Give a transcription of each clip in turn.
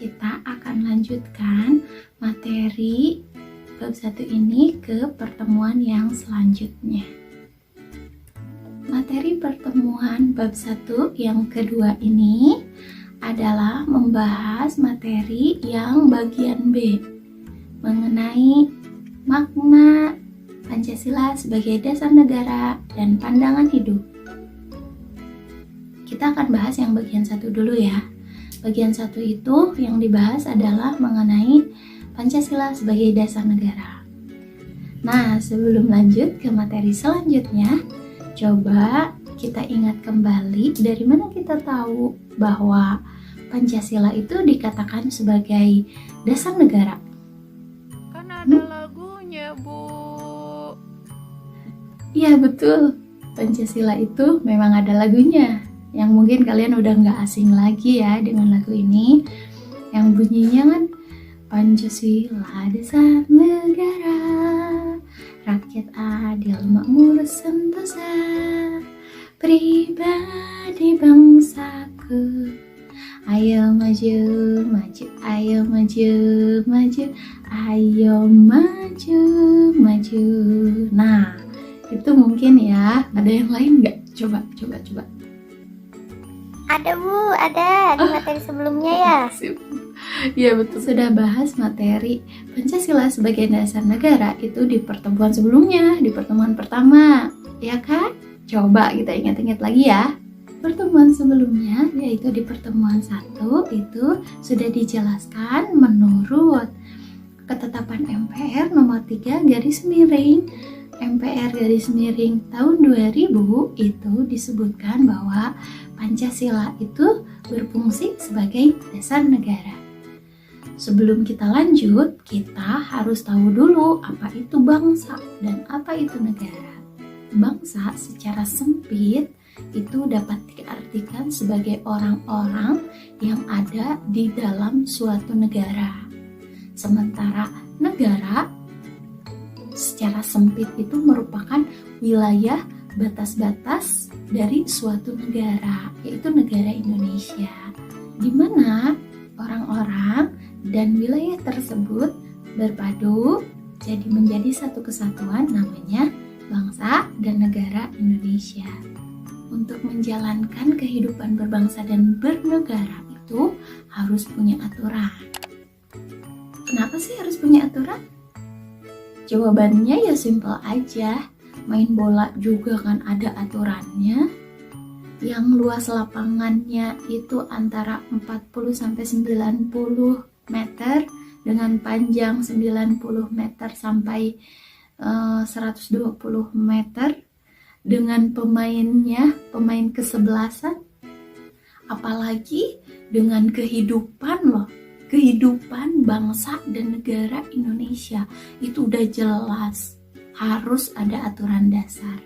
kita akan lanjutkan materi bab 1 ini ke pertemuan yang selanjutnya. Materi pertemuan bab 1 yang kedua ini adalah membahas materi yang bagian B mengenai makna Pancasila sebagai dasar negara dan pandangan hidup. Kita akan bahas yang bagian 1 dulu ya. Bagian 1 itu yang dibahas adalah mengenai Pancasila sebagai dasar negara. Nah, sebelum lanjut ke materi selanjutnya, coba kita ingat kembali dari mana kita tahu bahwa Pancasila itu dikatakan sebagai dasar negara. Kan ada lagunya, Bu. Iya betul, Pancasila itu memang ada lagunya. Yang mungkin kalian udah nggak asing lagi ya dengan lagu ini. Yang bunyinya kan, Pancasila dasar negara, rakyat adil makmur sentosa, pribadi bangsaku, ayo maju, maju, ayo maju, maju, ayo maju, maju. Nah, itu mungkin ya. Ada yang lain nggak? Coba. Ada Bu, ada di materi sebelumnya ya. Iya betul, sudah bahas materi Pancasila sebagai dasar negara itu di pertemuan sebelumnya, di pertemuan pertama, ya kan? Coba kita ingat-ingat lagi ya. Pertemuan sebelumnya, yaitu di pertemuan 1 itu sudah dijelaskan menurut ketetapan MPR nomor 3 garis miring MPR garis miring tahun 2000 itu disebutkan bahwa Pancasila itu berfungsi sebagai dasar negara. Sebelum kita lanjut, kita harus tahu dulu apa itu bangsa dan apa itu negara. Bangsa secara sempit itu dapat diartikan sebagai orang-orang yang ada di dalam suatu negara. Sementara negara secara sempit itu merupakan wilayah batas-batas dari suatu negara, yaitu negara Indonesia, di mana orang-orang dan wilayah tersebut berpadu jadi menjadi satu kesatuan namanya bangsa dan negara Indonesia. Untuk menjalankan kehidupan berbangsa dan bernegara itu harus punya aturan. Kenapa sih harus punya aturan? Jawabannya ya simpel aja. Main bola juga kan ada aturannya. Yang luas lapangannya itu antara 40-90 meter dengan panjang 90 meter sampai 120 meter dengan pemain kesebelasan. Apalagi dengan kehidupan bangsa dan negara Indonesia itu udah jelas harus ada aturan dasar.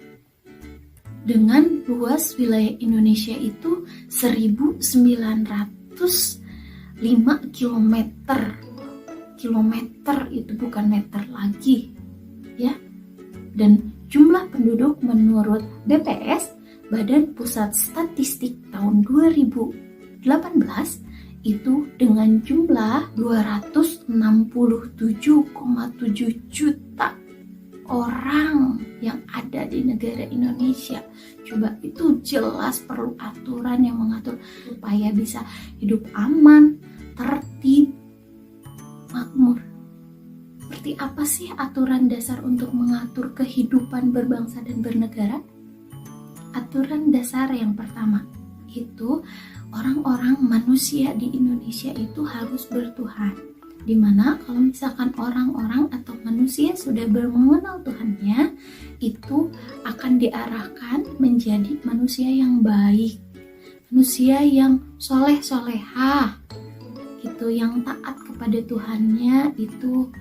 Dengan luas wilayah Indonesia itu 1905 km. Kilometer itu bukan meter lagi, ya. Dan jumlah penduduk menurut BPS, Badan Pusat Statistik tahun 2018 itu dengan jumlah 267,7 juta orang yang ada di negara Indonesia. Coba, itu jelas perlu aturan yang mengatur supaya bisa hidup aman, tertib, makmur. Seperti apa sih aturan dasar untuk mengatur kehidupan berbangsa dan bernegara? Aturan dasar yang pertama itu orang-orang manusia di Indonesia itu harus bertuhan. Dimana kalau misalkan orang-orang atau manusia sudah mengenal Tuhannya, itu akan diarahkan menjadi manusia yang baik, manusia yang soleh-solehah, gitu, yang taat kepada Tuhannya. Itu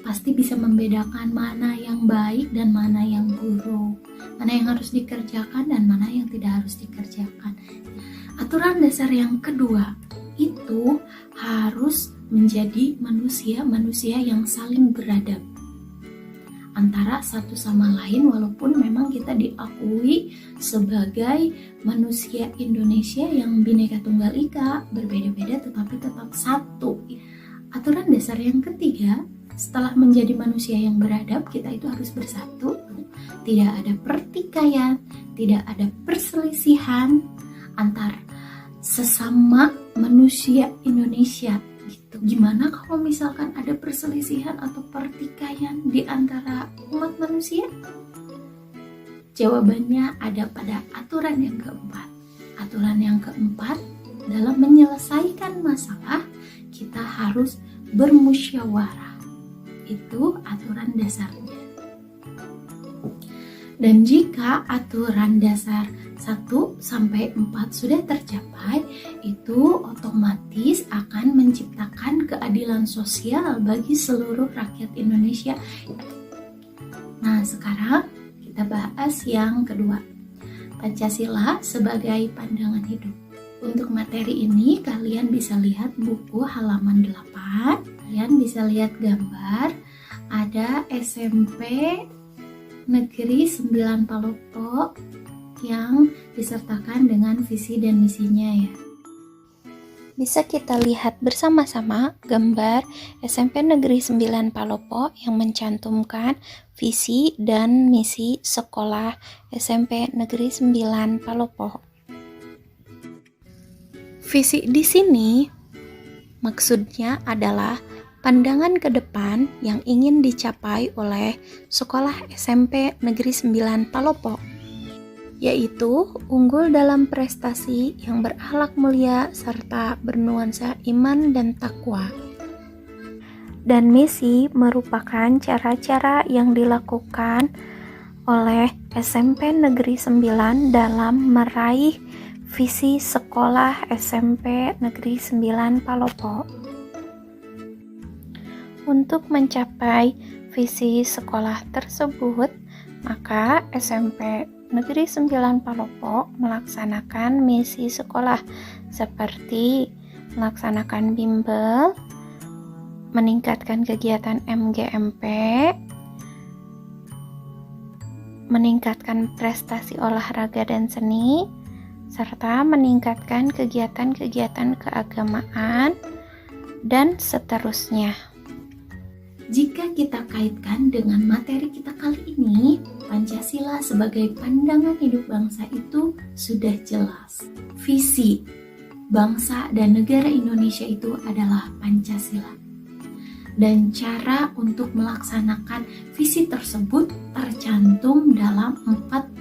pasti bisa membedakan mana yang baik dan mana yang buruk, mana yang harus dikerjakan dan mana yang tidak harus dikerjakan. Aturan dasar yang kedua itu harus menjadi manusia yang saling beradab. antara satu sama lain, walaupun memang kita diakui sebagai manusia Indonesia yang Bhinneka Tunggal Ika, berbeda-beda tetapi tetap satu. Aturan dasar yang ketiga, setelah menjadi manusia yang beradab, kita itu harus bersatu. Tidak ada pertikaian, tidak ada perselisihan antar sesama manusia Indonesia gitu. Gimana kalau misalkan ada perselisihan atau pertikaian di antara umat manusia? Jawabannya ada pada aturan yang keempat. Aturan yang keempat, dalam menyelesaikan masalah kita harus bermusyawarah. Itu aturan dasarnya. Dan jika aturan dasar 1 sampai 4 sudah tercapai, itu otomatis akan menciptakan keadilan sosial bagi seluruh rakyat Indonesia. Nah, sekarang kita bahas yang kedua, Pancasila sebagai pandangan hidup. Untuk materi ini kalian bisa lihat buku halaman 8, kalian bisa lihat gambar, ada SMP Negeri 9 Palopo yang disertakan dengan visi dan misinya ya. Bisa kita lihat bersama-sama gambar SMP Negeri 9 Palopo yang mencantumkan visi dan misi sekolah SMP Negeri 9 Palopo. Visi di sini maksudnya adalah pandangan ke depan yang ingin dicapai oleh sekolah SMP Negeri 9 Palopo, yaitu unggul dalam prestasi yang berakhlak mulia serta bernuansa iman dan takwa. Dan misi merupakan cara-cara yang dilakukan oleh SMP Negeri 9 dalam meraih visi sekolah SMP Negeri 9 Palopo. Untuk mencapai visi sekolah tersebut, maka SMP Negeri 9 Palopo melaksanakan misi sekolah seperti melaksanakan bimbel, meningkatkan kegiatan MGMP, meningkatkan prestasi olahraga dan seni, serta meningkatkan kegiatan-kegiatan keagamaan, dan seterusnya. Jika kita kaitkan dengan materi kita kali ini, Pancasila sebagai pandangan hidup bangsa itu sudah jelas. Visi bangsa dan negara Indonesia itu adalah Pancasila. Dan cara untuk melaksanakan visi tersebut tercantum dalam 45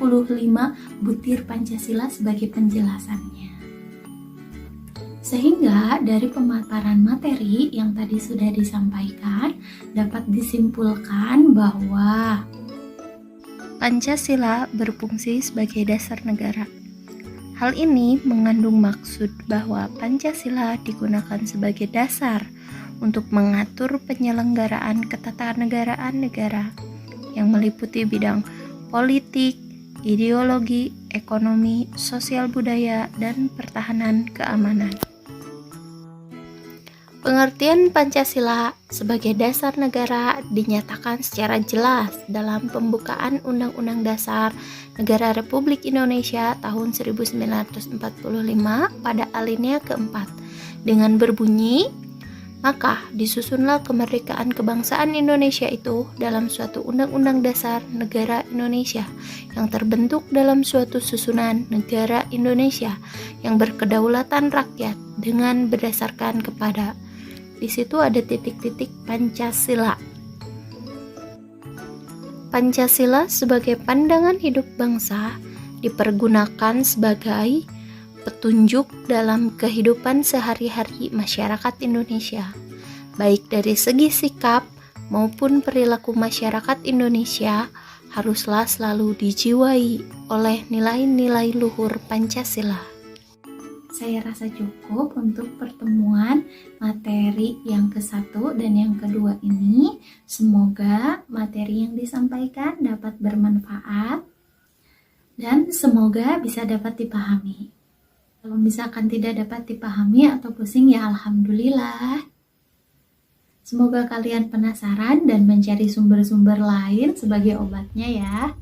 butir Pancasila sebagai penjelasannya. Sehingga dari pemaparan materi yang tadi sudah disampaikan dapat disimpulkan bahwa Pancasila berfungsi sebagai dasar negara. Hal ini mengandung maksud bahwa Pancasila digunakan sebagai dasar untuk mengatur penyelenggaraan ketatanegaraan negara yang meliputi bidang politik, ideologi, ekonomi, sosial budaya, dan pertahanan keamanan. Pengertian Pancasila sebagai dasar negara dinyatakan secara jelas dalam pembukaan Undang-Undang Dasar Negara Republik Indonesia tahun 1945 pada alinea keempat dengan berbunyi, maka disusunlah kemerdekaan kebangsaan Indonesia itu dalam suatu Undang-Undang Dasar Negara Indonesia yang terbentuk dalam suatu susunan negara Indonesia yang berkedaulatan rakyat dengan berdasarkan kepada. Di situ ada titik-titik Pancasila. Pancasila sebagai pandangan hidup bangsa dipergunakan sebagai petunjuk dalam kehidupan sehari-hari masyarakat Indonesia, baik dari segi sikap maupun perilaku masyarakat Indonesia haruslah selalu dijiwai oleh nilai-nilai luhur Pancasila. saya rasa cukup untuk pertemuan materi yang ke-1 dan yang kedua ini. Semoga materi yang disampaikan dapat bermanfaat dan semoga bisa dapat dipahami. Kalau misalkan tidak dapat dipahami atau pusing ya alhamdulillah. Semoga kalian penasaran dan mencari sumber-sumber lain sebagai obatnya ya.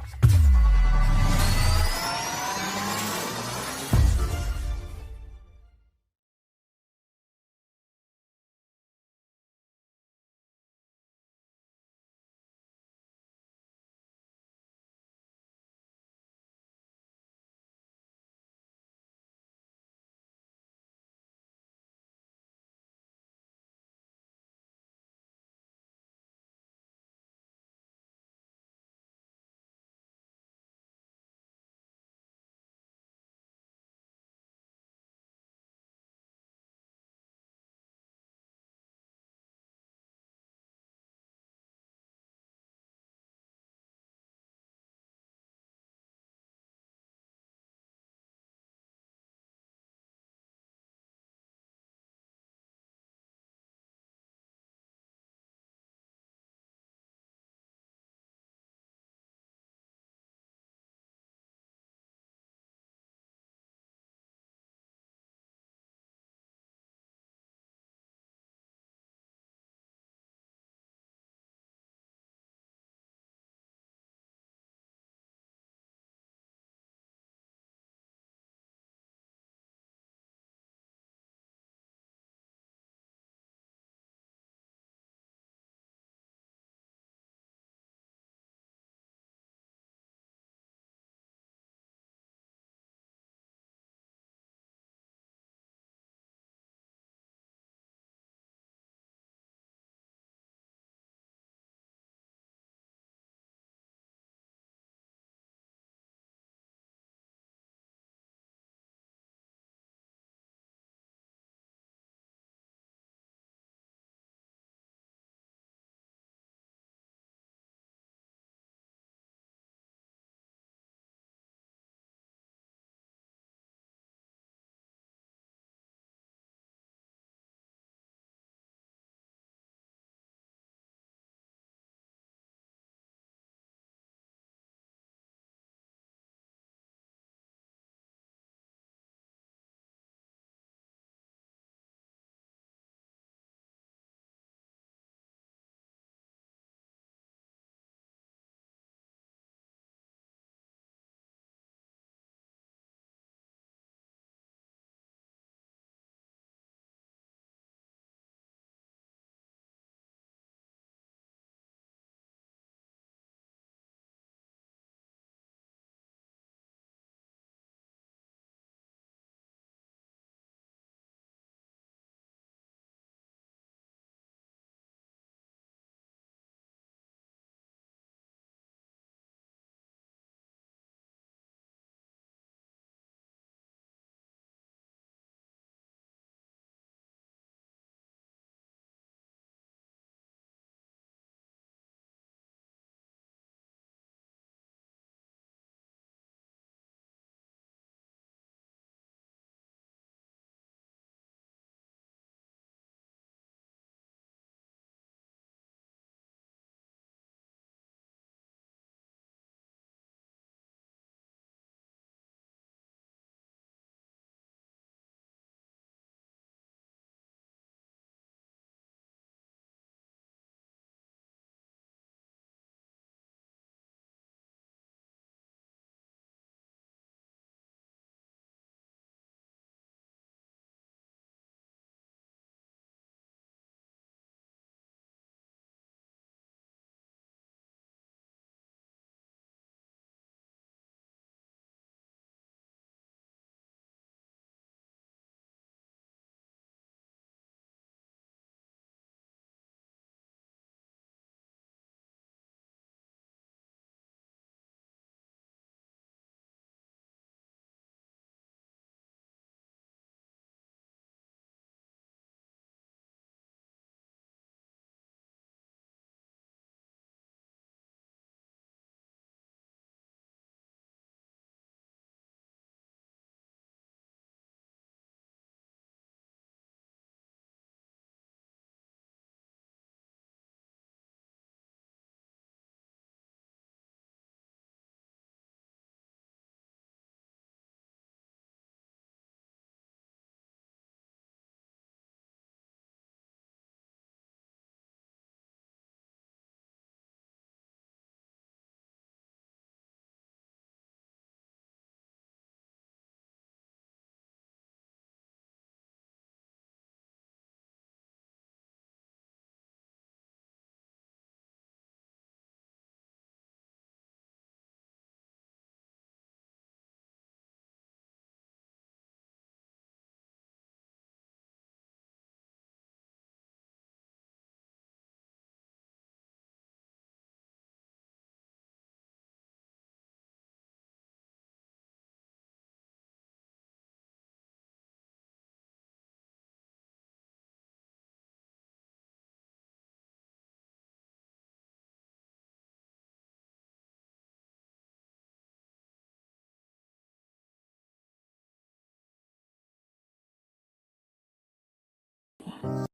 ya.